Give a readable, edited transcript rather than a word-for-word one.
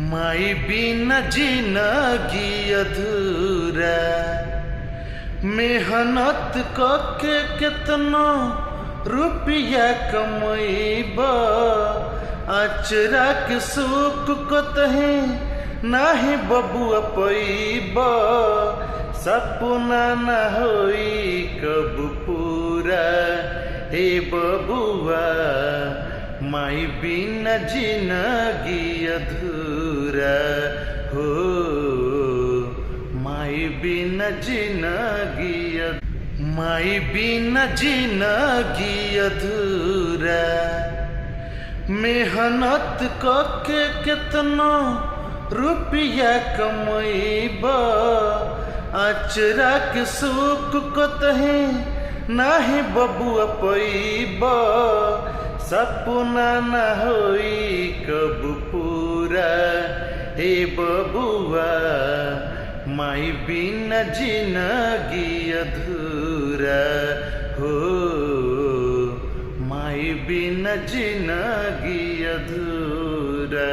माई बिना जिंदगी अधूरा। मेहनत करके कितनो रुपया कमैबा, अचरा के सुख कतही नाही बबुआ पैबा। सपना न होई कब पूरा हे बबुआ, माई बिना जिंदगी अधूरा हो। माई बिना जिंदगी माई बिना जिंदगी अधूरा। मेहनत करके कितनो रुपया कमैबा, अचरा के सुख कतही नाही बबुआ पैबा। सपना न होई कब पूरा हे बबुआ, माई बिना जिंदगी अधूरा हो। माई बिना जिंदगी अधूरा।